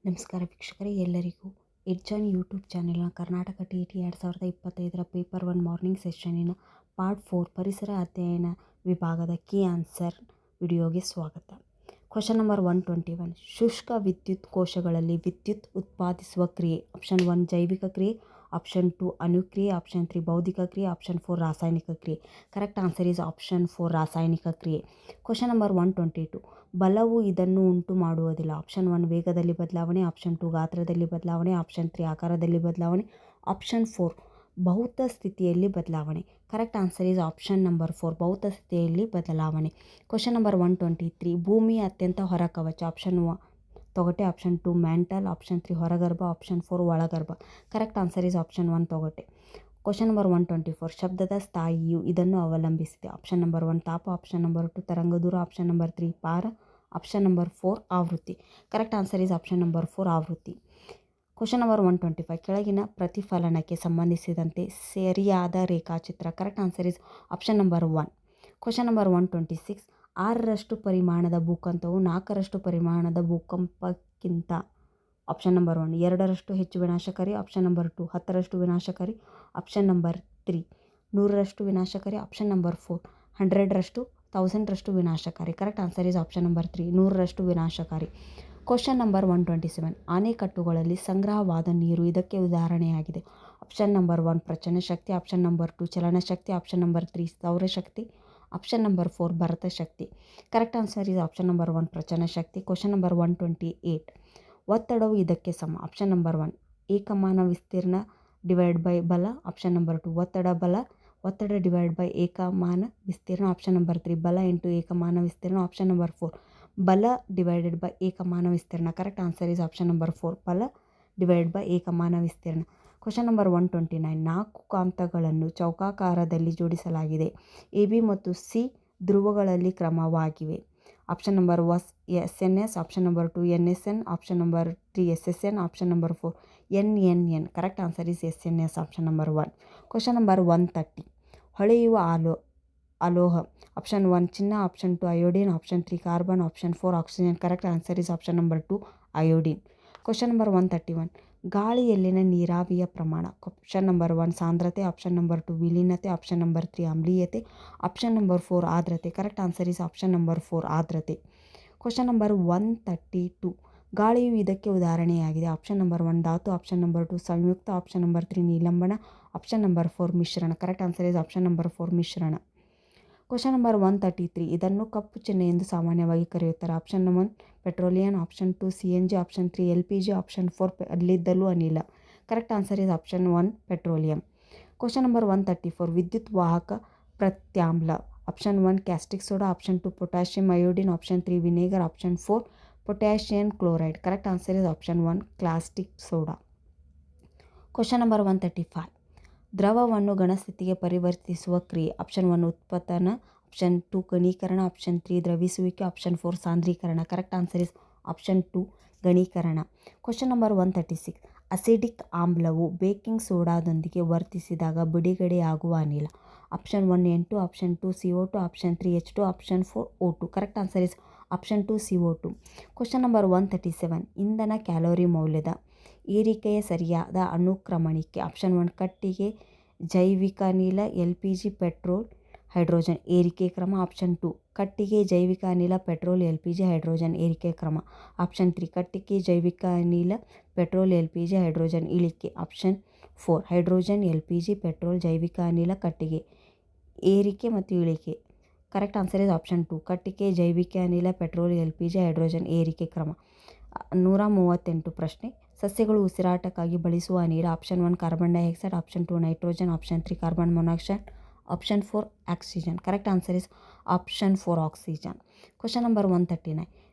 ನಮಸ್ಕಾರ ವೀಕ್ಷಕರೇ, ಎಲ್ಲರಿಗೂ ಎಡ್ಜಾನ್ ಯೂಟ್ಯೂಬ್ ಚಾನೆಲ್ನ ಕರ್ನಾಟಕ TET 2025 ಪೇಪರ್ 1 ಮಾರ್ನಿಂಗ್ ಸೆಷನ್ನಿನ ಪಾರ್ಟ್ 4 ಪರಿಸರ ಅಧ್ಯಯನ ವಿಭಾಗದ ಕೀ ಆನ್ಸರ್ ವಿಡಿಯೋಗೆ ಸ್ವಾಗತ. Question number 121. ಶುಷ್ಕ ವಿದ್ಯುತ್ ಕೋಶಗಳಲ್ಲಿ ವಿದ್ಯುತ್ ಉತ್ಪಾದಿಸುವ ಕ್ರಿಯೆ. ಆಪ್ಷನ್ 1 ಜೈವಿಕ ಕ್ರಿಯೆ, ಆಪ್ಷನ್ 2 ಅಣುಕ್ರಿಯೆ, ಆಪ್ಷನ್ 3 ಬೌದ್ಧಿಕ ಕ್ರಿಯೆ, ಆಪ್ಷನ್ 4 ರಾಸಾಯನಿಕ ಕ್ರಿಯೆ. ಕರೆಕ್ಟ್ ಆನ್ಸರ್ ಈಸ್ ಆಪ್ಷನ್ 4 ರಾಸಾಯನಿಕ ಕ್ರಿಯೆ. Question number 122. ಬಲವು ಇದನ್ನು ಉಂಟು ಮಾಡುವುದಿಲ್ಲ. ಆಪ್ಷನ್ 1 ವೇಗದಲ್ಲಿ ಬದಲಾವಣೆ, ಆಪ್ಷನ್ 2 ಗಾತ್ರದಲ್ಲಿ ಬದಲಾವಣೆ, ಆಪ್ಷನ್ 3 ಆಕಾರದಲ್ಲಿ ಬದಲಾವಣೆ, ಆಪ್ಷನ್ 4 ಭೌತ ಸ್ಥಿತಿಯಲ್ಲಿ ಬದಲಾವಣೆ. Correct answer is option number 4 ಭೌತ ಸ್ಥಿತಿಯಲ್ಲಿ ಬದಲಾವಣೆ. Question number 123. ಭೂಮಿಯ ಅತ್ಯಂತ ಹೊರಕವಚ. ಆಪ್ಷನ್ 1 ತೊಗಟೆ, ಆಪ್ಷನ್ 2 ಮ್ಯಾಂಟಲ್, ಆಪ್ಷನ್ 3 ಹೊರಗರ್ಭ, ಆಪ್ಷನ್ 4 ಒಳಗರ್ಭ. ಕರೆಕ್ಟ್ ಆನ್ಸರ್ ಈಸ್ ಆಪ್ಷನ್ 1 ತೊಗಟೆ. Question number 124. ಶಬ್ದದ ಸ್ಥಾಯಿಯು ಇದನ್ನು ಅವಲಂಬಿಸಿದೆ. ಆಪ್ಷನ್ ನಂಬರ್ 1 ತಾಪ, ಆಪ್ಷನ್ ನಂಬರ್ 2 ತರಂಗ ದೂರ, ಆಪ್ಷನ್ ನಂಬರ್ 3 ಪಾರ, ಆಪ್ಷನ್ ನಂಬರ್ 4 ಆವೃತ್ತಿ. Correct answer is option number 4 ಆವೃತ್ತಿ. Question number 125. ಕೆಳಗಿನ ಪ್ರತಿಫಲನಕ್ಕೆ ಸಂಬಂಧಿಸಿದಂತೆ ಸರಿಯಾದ ರೇಖಾಚಿತ್ರ. Correct answer is option number 1. Question number 126. 6ರಷ್ಟು ಪರಿಮಾಣದ ಭೂಕಂಪವು 4ರಷ್ಟು ಪರಿಮಾಣದ ಭೂಕಂಪಕ್ಕಿಂತ ಆಪ್ಷನ್ ನಂಬರ್ 1 2ರಷ್ಟು ಹೆಚ್ಚು ವಿನಾಶಕಾರಿ, ಆಪ್ಷನ್ ನಂಬರ್ 2 10ರಷ್ಟು ವಿನಾಶಕಾರಿ, ಆಪ್ಷನ್ ನಂಬರ್ 3 100ರಷ್ಟು ವಿನಾಶಕಾರಿ, ಆಪ್ಷನ್ ನಂಬರ್ 4 100ರಷ್ಟು 1000ರಷ್ಟು ವಿನಾಶಕಾರಿ. Correct answer is option number 3 100ರಷ್ಟು ವಿನಾಶಕಾರಿ. Question number 127. ಆಣೆಕಟ್ಟುಗಳಲ್ಲಿ ಸಂಗ್ರಹವಾದ ನೀರು ಇದಕ್ಕೆ ಉದಾಹರಣೆಯಾಗಿದೆ. ಆಪ್ಷನ್ ನಂಬರ್ 1 ಪ್ರಚನ ಶಕ್ತಿ, ಆಪ್ಷನ್ ನಂಬರ್ 2 ಚಲನ ಶಕ್ತಿ, ಆಪ್ಷನ್ ನಂಬರ್ 3 ಸೌರಶಕ್ತಿ, ಆಪ್ಷನ್ ನಂಬರ್ 4 ಭರತ ಶಕ್ತಿ. Correct answer is option number 1 ಪ್ರಚನ ಶಕ್ತಿ. Question number 128. ಒತ್ತಡವು ಇದಕ್ಕೆ ಸಮ. ಆಪ್ಷನ್ ನಂಬರ್ 1 ಏಕಮಾನ ವಿಸ್ತೀರ್ಣ ಡಿವೈಡ್ ಬೈ ಬಲ, ಆಪ್ಷನ್ ನಂಬರ್ 2 ಒತ್ತಡ ಡಿವೈಡ್ ಬೈ ಏಕಮಾನ ವಿಸ್ತೀರ್ಣ, ಆಪ್ಷನ್ ನಂಬರ್ 3 ಬಲ ಇಂಟು ಏಕಮಾನ ವಿಸ್ತೀರ್ಣ, ಆಪ್ಷನ್ ನಂಬರ್ 4 ಬಲ ಡಿವೈಡೆಡ್ ಬೈ ಏಕಮಾನ ವಿಸ್ತೀರ್ಣ. Correct answer is option number 4 ಬಲ ಡಿವೈಡ್ ಬೈ ಏಕಮಾನ ವಿಸ್ತೀರ್ಣ. Question number 129. 4 ಕಾಂತಗಳನ್ನು ಚೌಕಾಕಾರದಲ್ಲಿ ಜೋಡಿಸಲಾಗಿದೆ. AB ಮತ್ತು C ಧ್ರುವಗಳಲ್ಲಿ ಕ್ರಮವಾಗಿವೆ. Option number 1 SNS, option number 2 NSN, option number 3 SSN, option number 4 NNN. Correct answer is SNS option number 1. Question number 130. ಹೊಳೆಯುವ ಅಲೋಹ. Option 1 ಚಿನ್ನ, option 2 iodine, option 3 carbon, option 4 oxygen. Correct answer is option number 2 iodine. Question number 131. ಗಾಳಿಯಲ್ಲಿನ ನೀರಾವಿಯ ಪ್ರಮಾಣ. Option number 1 ಸಾಂದ್ರತೆ, option number 2 ವಿಲೀನತೆ, option number 3 ಆಮ್ಲೀಯತೆ, option number 4 ಆರ್ದ್ರತೆ. Correct answer is option number 4 ಆರ್ದ್ರತೆ. Question number 132. ಗಾಳಿಯು ಇದಕ್ಕೆ ಉದಾಹರಣೆಯಾಗಿದೆ. ಆಪ್ಷನ್ ನಂಬರ್ 1 ಧಾತು, ಆಪ್ಷನ್ ನಂಬರ್ 2 ಸಂಯುಕ್ತ, ಆಪ್ಷನ್ ನಂಬರ್ 3 ನಿಲಂಬನ, ಆಪ್ಷನ್ ನಂಬರ್ 4 ಮಿಶ್ರಣ. Correct answer is option number 4 ಮಿಶ್ರಣ. Question number 133. ಇದನ್ನು ಕಪ್ಪು ಚಿಹ್ನೆ ಎಂದು ಸಾಮಾನ್ಯವಾಗಿ ಕರೆಯುತ್ತಾರೆ. Option 1 petroleum, option 2 CNG, option 3 LPG, option 4 ಅಲ್ಲಿದ್ದಲು ಅನಿಲ. Correct answer is option 1 petroleum. Question number 134. ವಿದ್ಯುತ್ ವಾಹಕ ಪ್ರತ್ಯಾಮ್ಲ. Option 1 caustic soda, option 2 potassium iodine, option 3 vinegar, option 4 potassium chloride. Correct answer is option 1 caustic soda. Question number 135. ದ್ರವವನ್ನು ಘನಸ್ಥಿತಿಗೆ ಪರಿವರ್ತಿಸುವ ಕ್ರಿಯೆ. Option 1 ಉತ್ಪತನ, option 2 ಘನೀಕರಣ, ಆಪ್ಷನ್ 3 ದ್ರವಿಸುವಿಕೆ, ಆಪ್ಷನ್ 4 ಸಾಂದ್ರೀಕರಣ. ಕರೆಕ್ಟ್ ಆನ್ಸರ್ ಇಸ್ ಆಪ್ಷನ್ 2 ಘನೀಕರಣ. Question number 136. ಅಸಿಡಿಕ್ ಆಮ್ಲವು ಬೇಕಿಂಗ್ ಸೋಡಾದೊಂದಿಗೆ ವರ್ತಿಸಿದಾಗ ಬಿಡುಗಡೆಯಾಗುವ ಅನಿಲ. Option 1 N2, option 2 CO2, option 3 H2, option 4 O2. Correct answer is option 2 CO2. Question number 137. ಇಂಧನ ಕ್ಯಾಲೋರಿ ಮೌಲ್ಯದ ಏರಿಕೆಯ ಸರಿಯಾದ ಅನುಕ್ರಮಣಿಕೆ. ಆಪ್ಷನ್ 1 ಕಟ್ಟಿಗೆ ಜೈವಿಕ ಅನಿಲ LPG ಪೆಟ್ರೋಲ್ ಹೈಡ್ರೋಜನ್ ಏರಿಕೆ ಕ್ರಮ, ಆಪ್ಷನ್ 2 ಕಟ್ಟಿಗೆ ಜೈವಿಕ ಅನಿಲ ಪೆಟ್ರೋಲ್ LPG ಹೈಡ್ರೋಜನ್ ಏರಿಕೆ ಕ್ರಮ, ಆಪ್ಷನ್ 3 ಕಟ್ಟಿಗೆ ಜೈವಿಕ ಅನಿಲ ಪೆಟ್ರೋಲ್ LPG ಹೈಡ್ರೋಜನ್ ಇಳಿಕೆ, ಆಪ್ಷನ್ 4 ಹೈಡ್ರೋಜನ್ LPG ಪೆಟ್ರೋಲ್ ಜೈವಿಕ ಅನಿಲ ಕಟ್ಟಿಗೆ ಏರಿಕೆ ಮತ್ತು ಇಳಿಕೆ. ಕರೆಕ್ಟ್ ಆನ್ಸರ್ ಇಸ್ ಆಪ್ಷನ್ 2 ಕಟ್ಟಿಗೆ ಜೈವಿಕ ಅನಿಲ ಪೆಟ್ರೋಲ್ LPG ಹೈಡ್ರೋಜನ್ ಏರಿಕೆ ಕ್ರಮ. 138 ಪ್ರಶ್ನೆ. ಸಸ್ಯಗಳು ಉಸಿರಾಟಕ್ಕಾಗಿ ಬಳಸುವ ಅನಿಲ. Option 1 carbon dioxide, option 2 nitrogen, option 3 carbon monoxide, option 4 oxygen. Correct answer is option 4 oxygen. Question number 139.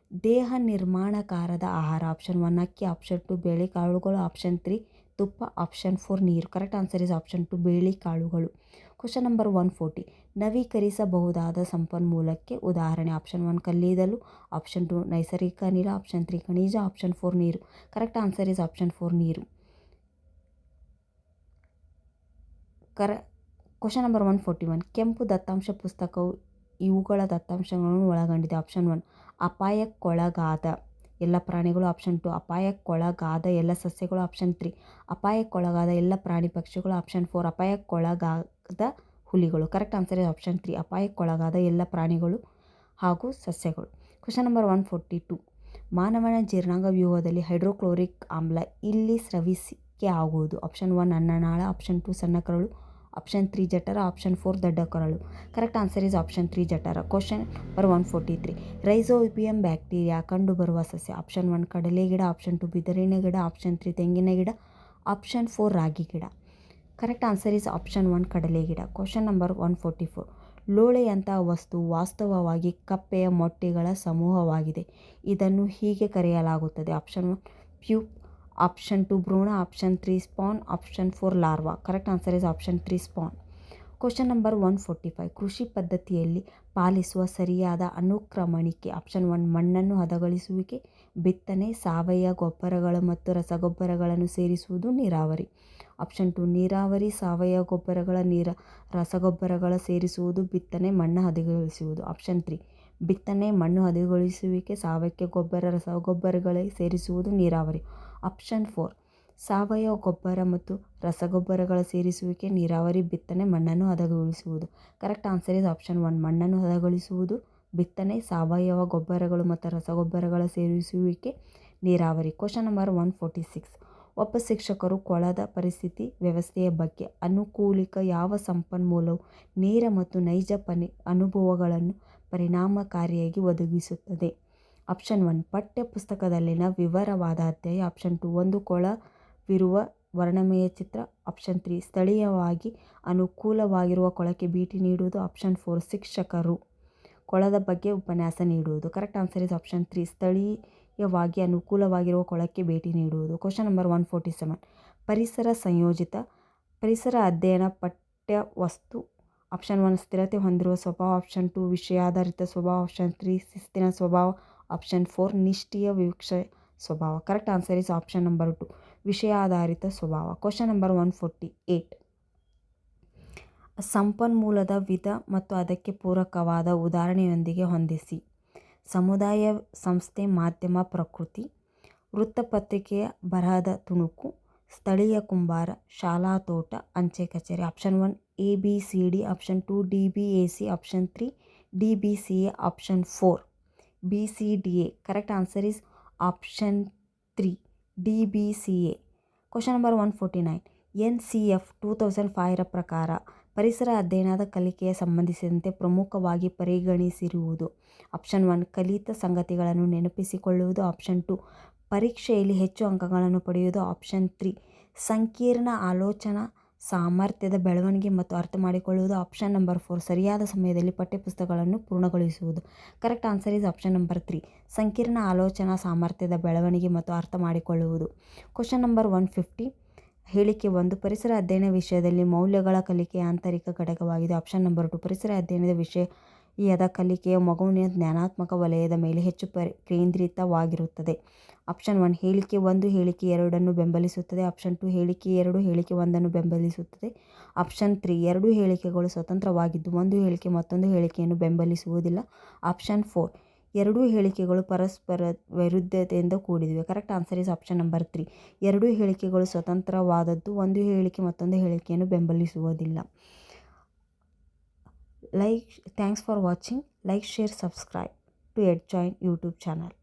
ದೇಹ ನಿರ್ಮಾಣಕಾರದ ಆಹಾರ. ಆಪ್ಷನ್ 1 ಅಕ್ಕಿ, ಆಪ್ಷನ್ 2 ಬೇಳೆಕಾಳುಗಳು, ಆಪ್ಷನ್ 3 ತುಪ್ಪ, ಆಪ್ಷನ್ 4 ನೀರು. ಕರೆಕ್ಟ್ ಆನ್ಸರ್ ಇಸ್ ಆಪ್ಷನ್ 2 ಬೇಳೆಕಾಳುಗಳು. Question number 140. ನವೀಕರಿಸಬಹುದಾದ ಸಂಪನ್ಮೂಲಕ್ಕೆ ಉದಾಹರಣೆ. ಆಪ್ಷನ್ 1 ಕಲ್ಲಿದ್ದಲು, ಆಪ್ಷನ್ 2 ನೈಸರ್ಗಿಕ ಅನಿಲ, ಆಪ್ಷನ್ 3 ಖನಿಜ, ಆಪ್ಷನ್ 4 ನೀರು. ಕರೆಕ್ಟ್ ಆನ್ಸರ್ ಇಸ್ ಆಪ್ಷನ್ 4 ನೀರು. Question number 141. ಕೆಂಪು ದತ್ತಾಂಶ ಪುಸ್ತಕವು ಇವುಗಳ ದತ್ತಾಂಶಗಳನ್ನು ಒಳಗೊಂಡಿದೆ. ಆಪ್ಷನ್ 1 ಅಪಾಯಕ್ಕೊಳಗಾದ ಎಲ್ಲ ಪ್ರಾಣಿಗಳು. ಆಪ್ಷನ್ 2 ಅಪಾಯಕ್ಕೊಳಗಾದ ಎಲ್ಲ ಸಸ್ಯಗಳು. ಆಪ್ಷನ್ 3 ಅಪಾಯಕ್ಕೊಳಗಾದ ಎಲ್ಲ ಪ್ರಾಣಿ ಪಕ್ಷಿಗಳು. ಆಪ್ಷನ್ 4 ಅಪಾಯಕ್ಕೊಳಗಾದ ಹುಲಿಗಳು. ಕರೆಕ್ಟ್ ಆನ್ಸರ್ ಇಸ್ ಆಪ್ಷನ್ 3 ಅಪಾಯಕ್ಕೊಳಗಾದ ಎಲ್ಲ ಪ್ರಾಣಿಗಳು ಹಾಗೂ ಸಸ್ಯಗಳು. Question number 142. ಮಾನವನ ಜೀರ್ಣಾಂಗ ವ್ಯೂಹದಲ್ಲಿ ಹೈಡ್ರೋಕ್ಲೋರಿಕ್ ಆಮ್ಲ ಇಲ್ಲಿ ಸ್ರವಿಸಿಕೆ ಆಗುವುದು. ಆಪ್ಷನ್ 1 ಅನ್ನನಾಳ. ಆಪ್ಷನ್ 2 ಸಣ್ಣ ಕರಳು. ಆಪ್ಷನ್ 3 ಜಠರ. ಆಪ್ಷನ್ 4 ದೊಡ್ಡ ಕರಳು. ಕರೆಕ್ಟ್ ಆನ್ಸರ್ ಇಸ್ ಆಪ್ಷನ್ 3 ಜಠರ. Question number 143. ರೈಜೋಬಿಯಂ ಬ್ಯಾಕ್ಟೀರಿಯಾ ಕಂಡುಬರುವ ಸಸ್ಯ. ಆಪ್ಷನ್ 1 ಕಡಲೆ ಗಿಡ. ಆಪ್ಷನ್ 2 ಬಿದಿರಿನ ಗಿಡ. ಆಪ್ಷನ್ 3 ತೆಂಗಿನ ಗಿಡ. ಆಪ್ಷನ್ 4 ರಾಗಿ ಗಿಡ. ಕರೆಕ್ಟ್ ಆನ್ಸರ್ ಇಸ್ ಆಪ್ಷನ್ 1 ಕಡಲೆ ಗಿಡ. Question number 144. ಲೋಳೆಯಂತಹ ವಸ್ತು ವಾಸ್ತವವಾಗಿ ಕಪ್ಪೆಯ ಮೊಟ್ಟೆಗಳ ಸಮೂಹವಾಗಿದೆ. ಇದನ್ನು ಹೀಗೆ ಕರೆಯಲಾಗುತ್ತದೆ. ಆಪ್ಷನ್ 1 ಪ್ಯೂಪ್. ಆಪ್ಷನ್ 2 ಭ್ರೂಣ. Option 3 spawn. Option 4 larva. Correct answer is option 3 spawn. Question number 145. ಕೃಷಿ ಪದ್ಧತಿಯಲ್ಲಿ ಪಾಲಿಸುವ ಸರಿಯಾದ ಅನುಕ್ರಮಣಿಕೆ. ಆಪ್ಷನ್ 1 ಮಣ್ಣನ್ನು ಹದಗೊಳಿಸುವಿಕೆ, ಬಿತ್ತನೆ, ಸಾವಯವ ಗೊಬ್ಬರಗಳು ಮತ್ತು ರಸಗೊಬ್ಬರಗಳನ್ನು ಸೇರಿಸುವುದು, ನೀರಾವರಿ. ಆಪ್ಷನ್ 2 ನೀರಾವರಿ, ಸಾವಯವ ಗೊಬ್ಬರಗಳ ರಸಗೊಬ್ಬರಗಳ ಸೇರಿಸುವುದು, ಬಿತ್ತನೆ, ಮಣ್ಣು ಹದಗೊಳಿಸುವುದು. ಆಪ್ಷನ್ 3 ಬಿತ್ತನೆ, ಮಣ್ಣು ಹದಗೊಳಿಸುವಿಕೆ, ಸಾವಯವ ಗೊಬ್ಬರ, ರಸಗೊಬ್ಬರಗಳ ಸೇರಿಸುವುದು, ನೀರಾವರಿ. ಆಪ್ಷನ್ 4 ಸಾವಯವ ಗೊಬ್ಬರ ಮತ್ತು ರಸಗೊಬ್ಬರಗಳ ಸೇರಿಸುವಿಕೆ, ನೀರಾವರಿ, ಬಿತ್ತನೆ, ಮಣ್ಣನ್ನು ಹದಗೊಳಿಸುವುದು. ಕರೆಕ್ಟ್ ಆನ್ಸರ್ ಇಸ್ ಆಪ್ಷನ್ 1 ಮಣ್ಣನ್ನು ಹದಗೊಳಿಸುವುದು, ಬಿತ್ತನೆ, ಸಾವಯವ ಗೊಬ್ಬರಗಳು ಮತ್ತು ರಸಗೊಬ್ಬರಗಳ ಸೇರಿಸುವಿಕೆ, ನೀರಾವರಿ. Question number 146. ಒಬ್ಬ ಶಿಕ್ಷಕರು ಕೊಳದ ಪರಿಸ್ಥಿತಿ ವ್ಯವಸ್ಥೆಯ ಬಗ್ಗೆ ಅನುಕೂಲಿಕ ಯಾವ ಸಂಪನ್ಮೂಲವು ನೇರ ಮತ್ತು ನೈಜ ಅನುಭವಗಳನ್ನು ಪರಿಣಾಮಕಾರಿಯಾಗಿ ಒದಗಿಸುತ್ತದೆ. ಆಪ್ಷನ್ 1 ಪಠ್ಯ ಪುಸ್ತಕದಲ್ಲಿನ ವಿವರವಾದ ಅಧ್ಯಾಯ. ಆಪ್ಷನ್ 2 ಒಂದು ಕೊಳವಿರುವ ವರ್ಣಮಯ ಚಿತ್ರ. ಆಪ್ಷನ್ 3 ಸ್ಥಳೀಯವಾಗಿ ಅನುಕೂಲವಾಗಿರುವ ಕೊಳಕ್ಕೆ ಭೇಟಿ ನೀಡುವುದು. ಆಪ್ಷನ್ 4 ಶಿಕ್ಷಕರು ಕೊಳದ ಬಗ್ಗೆ ಉಪನ್ಯಾಸ ನೀಡುವುದು. ಕರೆಕ್ಟ್ ಆನ್ಸರ್ ಇಸ್ ಆಪ್ಷನ್ 3 ಸ್ಥಳೀಯವಾಗಿ ಅನುಕೂಲವಾಗಿರುವ ಕೊಳಕ್ಕೆ ಭೇಟಿ ನೀಡುವುದು. Question number 147. ಪರಿಸರ ಸಂಯೋಜಿತ ಪರಿಸರ ಅಧ್ಯಯನ ಪಠ್ಯವಸ್ತು. ಆಪ್ಷನ್ 1 ಸ್ಥಿರತೆ ಹೊಂದಿರುವ ಸ್ವಭಾವ. ಆಪ್ಷನ್ 2 ವಿಷಯಾಧಾರಿತ ಸ್ವಭಾವ. ಆಪ್ಷನ್ 3 ಶಿಸ್ತಿನ ಸ್ವಭಾವ. ಆಪ್ಷನ್ 4 ನಿಷ್ಠಿಯ ವೀಕ್ಷ ಸ್ವಭಾವ. Correct answer is option number 2 ವಿಷಯಾಧಾರಿತ ಸ್ವಭಾವ. Question number 148. ಸಂಪನ್ಮೂಲದ ವಿಧ ಮತ್ತು ಅದಕ್ಕೆ ಪೂರಕವಾದ ಉದಾಹರಣೆಯೊಂದಿಗೆ ಹೊಂದಿಸಿ. ಸಮುದಾಯ ಸಂಸ್ಥೆ, ಮಾಧ್ಯಮ, ಪ್ರಕೃತಿ. ವೃತ್ತಪತ್ರಿಕೆಯ ಬರಹದ ತುಣುಕು, ಸ್ಥಳೀಯ ಕುಂಬಾರ, ಶಾಲಾ ತೋಟ, ಅಂಚೆ ಕಚೇರಿ. Option 1 ABCD. Option 2 DBAC. Option 3 DBCA. Option 4 BCDA. Correct answer is option 3 DBCA. Question number 149. NCF 2005 ಪ್ರಕಾರ ಪರಿಸರ ಅಧ್ಯಯನದ ಕಲಿಕೆಗೆ ಸಂಬಂಧಿಸಿದಂತೆ ಪ್ರಮುಖವಾಗಿ ಪರಿಗಣಿಸಿರುವುದು. ಆಪ್ಷನ್ 1 ಕಲಿತ ಸಂಗತಿಗಳನ್ನು ನೆನಪಿಸಿಕೊಳ್ಳುವುದು. ಆಪ್ಷನ್ 2 ಪರೀಕ್ಷೆಯಲ್ಲಿ ಹೆಚ್ಚು ಅಂಕಗಳನ್ನು ಪಡೆಯುವುದು. ಆಪ್ಷನ್ 3 ಸಂಕೀರ್ಣ ಆಲೋಚನಾ ಸಾಮರ್ಥ್ಯದ ಬೆಳವಣಿಗೆ ಮತ್ತು ಅರ್ಥ ಮಾಡಿಕೊಳ್ಳುವುದು. ಆಪ್ಷನ್ ನಂಬರ್ 4 ಸರಿಯಾದ ಸಮಯದಲ್ಲಿ ಪಠ್ಯಪುಸ್ತಕಗಳನ್ನು ಪೂರ್ಣಗೊಳಿಸುವುದು. Correct answer is option number 3 ಸಂಕೀರ್ಣ ಆಲೋಚನಾ ಸಾಮರ್ಥ್ಯದ ಬೆಳವಣಿಗೆ ಮತ್ತು ಅರ್ಥ ಮಾಡಿಕೊಳ್ಳುವುದು. Question number 150. ಹೇಳಿಕೆ 1 ಪರಿಸರ ಅಧ್ಯಯನ ವಿಷಯದಲ್ಲಿ ಮೌಲ್ಯಗಳ ಕಲಿಕೆಯ ಆಂತರಿಕ ಘಟಕವಾಗಿದೆ. ಆಪ್ಷನ್ ನಂಬರ್ 2 ಪರಿಸರ ಅಧ್ಯಯನದ ವಿಷಯದ ಕಲಿಕೆಯ ಮಗುವಿನ ಜ್ಞಾನಾತ್ಮಕ ವಲಯದ ಮೇಲೆ ಹೆಚ್ಚು ಕೇಂದ್ರಿತವಾಗಿರುತ್ತದೆ. ಆಪ್ಷನ್ 1 ಹೇಳಿಕೆ 1 ಹೇಳಿಕೆ 2 ಬೆಂಬಲಿಸುತ್ತದೆ. ಆಪ್ಷನ್ 2 ಹೇಳಿಕೆ 2 ಹೇಳಿಕೆ 1 ಬೆಂಬಲಿಸುತ್ತದೆ. ಆಪ್ಷನ್ 3 ಎರಡೂ ಹೇಳಿಕೆಗಳು ಸ್ವತಂತ್ರವಾಗಿದ್ದು ಒಂದು ಹೇಳಿಕೆ ಮತ್ತೊಂದು ಹೇಳಿಕೆಯನ್ನು ಬೆಂಬಲಿಸುವುದಿಲ್ಲ. ಆಪ್ಷನ್ 4 ಎರಡೂ ಹೇಳಿಕೆಗಳು ಪರಸ್ಪರ ವಿರುದ್ಧತೆಯಿಂದ ಕೂಡಿವೆ. Correct answer is option number 3 ಎರಡೂ ಹೇಳಿಕೆಗಳು ಸ್ವತಂತ್ರವಾದದ್ದು, ಒಂದು ಹೇಳಿಕೆ ಮತ್ತೊಂದು ಹೇಳಿಕೆಯನ್ನು ಬೆಂಬಲಿಸುವುದಿಲ್ಲ. Thanks for watching. Like, share, subscribe to ಎಡ್ಜಾಯಿನ್ ಯೂಟ್ಯೂಬ್ ಚಾನಲ್.